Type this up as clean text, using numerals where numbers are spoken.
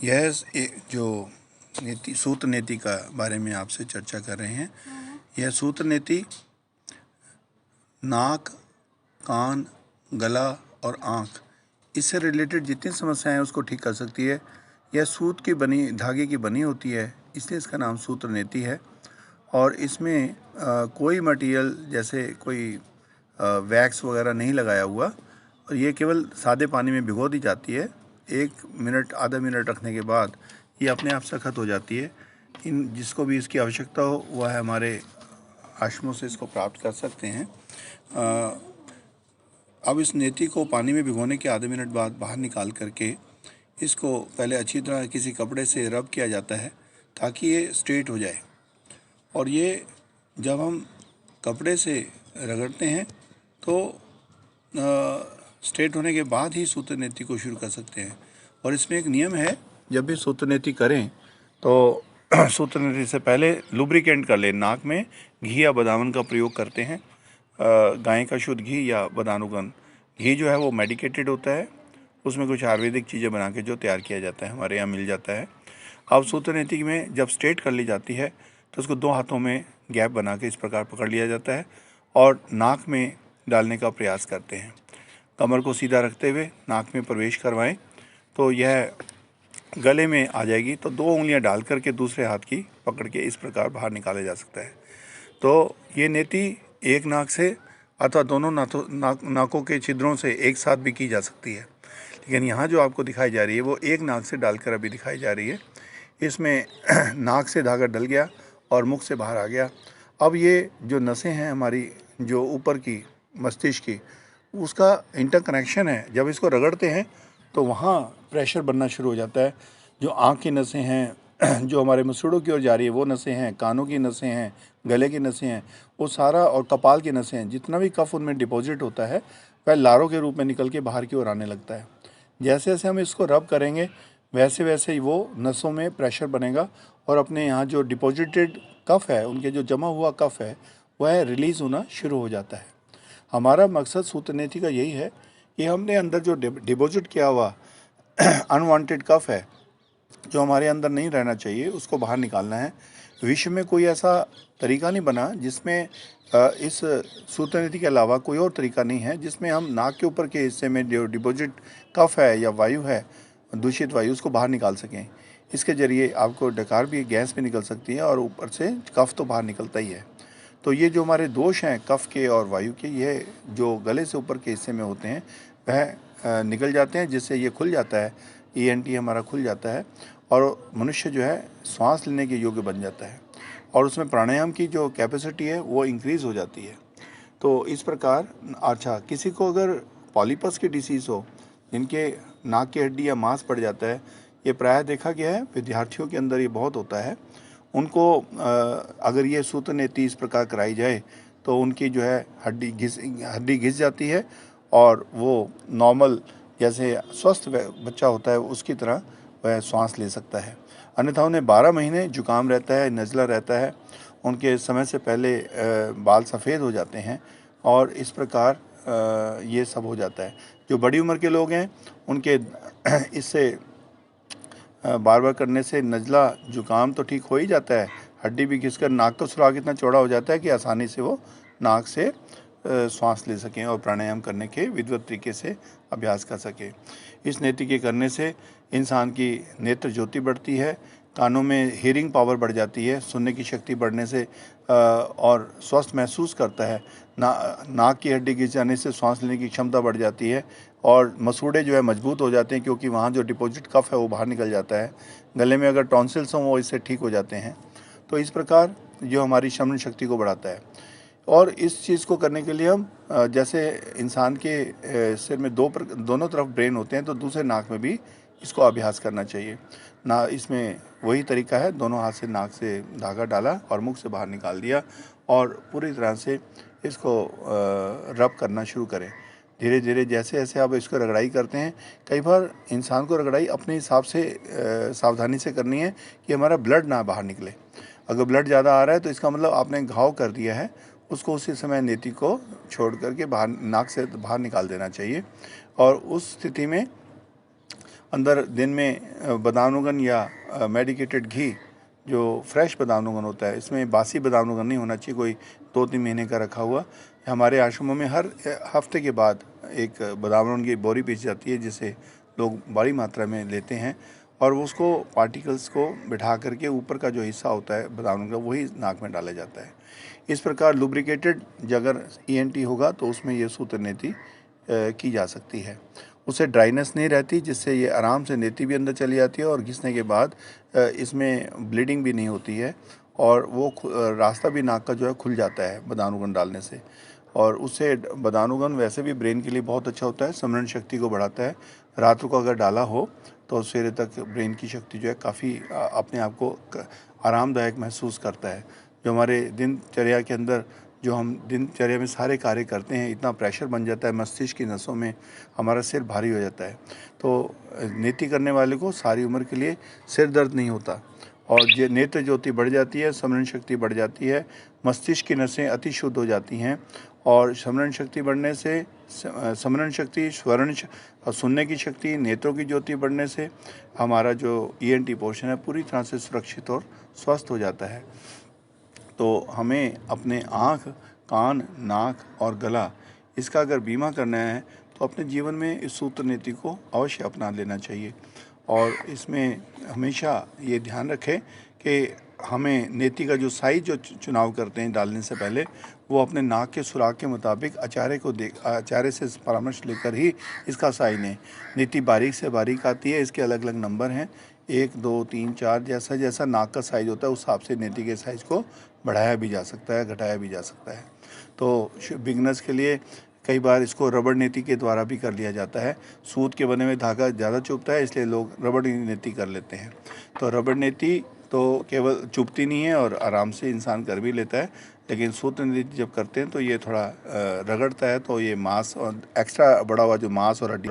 जो नीति सूत्र नीति का बारे में आपसे चर्चा कर रहे हैं। यह सूत्र नीति नाक, कान, गला और आँख, इससे रिलेटेड जितनी समस्याएं हैं उसको ठीक कर सकती है। यह सूत की बनी, धागे की बनी होती है, इसलिए इसका नाम सूत्र नीति है। और इसमें कोई मटेरियल जैसे कोई वैक्स वगैरह नहीं लगाया हुआ, और ये केवल सादे पानी में भिगो दी जाती है। 1 मिनट आधा मिनट रखने के बाद ये अपने आप सख्त हो जाती है। जिसको भी इसकी आवश्यकता हो वह हमारे आश्रमों से इसको प्राप्त कर सकते हैं। अब इस नीति को पानी में भिगोने के आधे मिनट बाद बाहर निकाल करके इसको पहले अच्छी तरह किसी कपड़े से रब किया जाता है ताकि ये स्ट्रेट हो जाए। और ये जब हम कपड़े से रगड़ते हैं तो स्ट्रेट होने के बाद ही सूत्र नीति को शुरू कर सकते हैं। और इसमें एक नियम है, जब भी सूत्र नीति करें तो सूत्र नीति से पहले लुब्रिकेंट कर लें। नाक में घी या बदावन का प्रयोग करते हैं। गाय का शुद्ध घी या बदानुगन घी जो है वो मेडिकेटेड होता है, उसमें कुछ आयुर्वेदिक चीज़ें बना के जो तैयार किया जाता है, हमारे यहाँ मिल जाता है। अब सूत्र नीति में जब स्ट्रेट कर ली जाती है तो उसको 2 हाथों में गैप बना के इस प्रकार पकड़ लिया जाता है और नाक में डालने का प्रयास करते हैं। कमर को सीधा रखते हुए नाक में प्रवेश करवाएं तो यह गले में आ जाएगी। तो 2 उंगलियां डाल करके दूसरे हाथ की पकड़ के इस प्रकार बाहर निकाला जा सकता है। तो ये नीति एक नाक से अथवा दोनों नाकों के छिद्रों से एक साथ भी की जा सकती है, लेकिन यहाँ जो आपको दिखाई जा रही है वो एक नाक से डालकर अभी दिखाई जा रही है। इसमें नाक से धागा डल गया और मुख से बाहर आ गया। अब ये जो नसें हैं हमारी, जो ऊपर की मस्तिष्क की, उसका इंटरकनेक्शन है। जब इसको रगड़ते हैं तो वहाँ प्रेशर बनना शुरू हो जाता है। जो आँख की नसें हैं, जो हमारे मसूड़ों की ओर जा रही है वो नसें हैं, कानों की नसें हैं, गले की नसें हैं, वो सारा, और कपाल की नसें हैं, जितना भी कफ उनमें डिपॉजिट होता है वह लारों के रूप में निकल के बाहर की ओर आने लगता है। जैसे जैसे हम इसको रब करेंगे वैसे वैसे ही वो नसों में प्रेशर बनेगा और अपने यहाँ जो डिपॉजिटेड कफ है, उनके जो जमा हुआ कफ है, वह रिलीज़ होना शुरू हो जाता है। हमारा मकसद सूत्र नीति का यही है कि हमने अंदर जो डिपॉजिट किया हुआ अनवांटेड कफ है, जो हमारे अंदर नहीं रहना चाहिए, उसको बाहर निकालना है। विश्व में कोई ऐसा तरीका नहीं बना जिसमें इस सूत्र नीति के अलावा कोई और तरीका नहीं है जिसमें हम नाक के ऊपर के हिस्से में जो डिपॉजिट कफ है या वायु है, दूषित वायु, उसको बाहर निकाल सकें। इसके ज़रिए आपको डकार भी, गैस भी निकल सकती है और ऊपर से कफ तो बाहर निकलता ही है। तो ये जो हमारे दोष हैं कफ के और वायु के, ये जो गले से ऊपर के हिस्से में होते हैं वह निकल जाते हैं, जिससे ये खुल जाता है, ENT हमारा खुल जाता है और मनुष्य जो है सांस लेने के योग्य बन जाता है और उसमें प्राणायाम की जो कैपेसिटी है वो इंक्रीज़ हो जाती है। तो इस प्रकार, अच्छा, किसी को अगर पॉलीपस की डिसीज़ हो, जिनके नाक की हड्डी या मांस पड़ जाता है, ये प्रायः देखा गया है, विद्यार्थियों के अंदर ये बहुत होता है। उनको अगर ये सूत्र नीति इस प्रकार कराई जाए तो उनकी जो है हड्डी घिस जाती है और वो नॉर्मल, जैसे स्वस्थ बच्चा होता है उसकी तरह वह सांस ले सकता है। अन्यथा उन्हें 12 महीने जुकाम रहता है, नज़ला रहता है, उनके समय से पहले बाल सफ़ेद हो जाते हैं और इस प्रकार ये सब हो जाता है। जो बड़ी उम्र के लोग हैं उनके इससे बार बार करने से नज़ला, जुकाम तो ठीक हो ही जाता है, हड्डी भी घिसकर नाक का सुराख इतना चौड़ा हो जाता है कि आसानी से वो नाक से सांस ले सकें और प्राणायाम करने के विधिवत तरीके से अभ्यास कर सकें। इस नीति के करने से इंसान की नेत्र ज्योति बढ़ती है, कानों में हियरिंग पावर बढ़ जाती है, सुनने की शक्ति बढ़ने से और स्वस्थ महसूस करता है। नाक की हड्डी घिस जाने से सांस लेने की क्षमता बढ़ जाती है और मसूड़े जो है मजबूत हो जाते हैं, क्योंकि वहाँ जो डिपॉजिट कफ है वो बाहर निकल जाता है। गले में अगर टॉन्सिल्स हों वो इससे ठीक हो जाते हैं। तो इस प्रकार जो हमारी श्रवण शक्ति को बढ़ाता है। और इस चीज़ को करने के लिए हम जैसे इंसान के सिर में दोनों तरफ ब्रेन होते हैं, तो दूसरे नाक में भी इसको अभ्यास करना चाहिए ना। इसमें वही तरीका है, दोनों हाथ से नाक से धागा डाला और मुख से बाहर निकाल दिया और पूरी तरह से इसको रब करना शुरू करें। धीरे धीरे जैसे जैसे आप इसको रगड़ाई करते हैं, कई बार इंसान को रगड़ाई अपने हिसाब से सावधानी से करनी है कि हमारा ब्लड ना बाहर निकले। अगर ब्लड ज़्यादा आ रहा है तो इसका मतलब आपने घाव कर दिया है, उसको उसी समय नीति को छोड़ करके बाहर, नाक से बाहर निकाल देना चाहिए। और उस स्थिति में अंदर दिन में बदानुगन या मेडिकेटेड घी जो फ्रेश बदानुगन होता है, इसमें बासी बदानुगन नहीं होना चाहिए, कोई 2-3 महीने का रखा हुआ। हमारे आश्रमों में हर हफ्ते के बाद एक बदानुगन की बोरी बेची जाती है, जिसे लोग बड़ी मात्रा में लेते हैं और उसको पार्टिकल्स को बिठा करके ऊपर का जो हिस्सा होता है बदानुगन का, वही नाक में डाला जाता है। इस प्रकार लुब्रिकेटेड अगर ENT होगा तो उसमें ये सूत्र नेति की जा सकती है। उससे ड्राइनेस नहीं रहती, जिससे ये आराम से नेति भी अंदर चली जाती है और घिसने के बाद इसमें ब्लीडिंग भी नहीं होती है और वो रास्ता भी नाक का जो है खुल जाता है बदानुगन डालने से। और उससे बदानुगन वैसे भी ब्रेन के लिए बहुत अच्छा होता है, स्मरण शक्ति को बढ़ाता है। रात को अगर डाला हो तो सवेरे तक ब्रेन की शक्ति जो है काफ़ी अपने आप को आरामदायक महसूस करता है। जो हमारे दिनचर्या के अंदर जो हम दिनचर्या में सारे कार्य करते हैं, इतना प्रेशर बन जाता है मस्तिष्क की नसों में, हमारा सिर भारी हो जाता है। तो नेति करने वाले को सारी उम्र के लिए सिर दर्द नहीं होता और ये नेत्र ज्योति बढ़ जाती है, स्मरण शक्ति बढ़ जाती है, मस्तिष्क की नसें अति शुद्ध हो जाती हैं और स्मरण शक्ति बढ़ने से स्मरण शक्ति, सुनने की शक्ति, नेत्रों की ज्योति बढ़ने से हमारा जो ENT पोर्शन है पूरी तरह से सुरक्षित और स्वस्थ हो जाता है। तो हमें अपने आँख, कान, नाक और गला इसका अगर बीमा करना है तो अपने जीवन में इस सूत्र नीति को अवश्य अपना लेना चाहिए और इसमें हमेशा ये ध्यान रखें कि हमें नेति का जो साइज जो चुनाव करते हैं डालने से पहले, वो अपने नाक के सुराख के मुताबिक आचार्य से परामर्श लेकर ही इसका साइज लें। नेति बारीक से बारीक आती है, इसके अलग अलग नंबर हैं, 1, 2, 3, 4, जैसा जैसा नाक का साइज होता है उस हिसाब से नेति के साइज़ को बढ़ाया भी जा सकता है, घटाया भी जा सकता है। तो बिगनर्स के लिए कई बार इसको रबड़ नेति के द्वारा भी कर लिया जाता है। सूत के बने हुए धागा ज़्यादा चुभता है, इसलिए लोग रबड़ नेति कर लेते हैं। तो रबड़ नेति तो केवल चुभती नहीं है और आराम से इंसान कर भी लेता है, लेकिन सूत्र नेति जब करते हैं तो ये थोड़ा रगड़ता है, तो ये मांस और एक्स्ट्रा बढ़ा हुआ जो मांस और हड्डी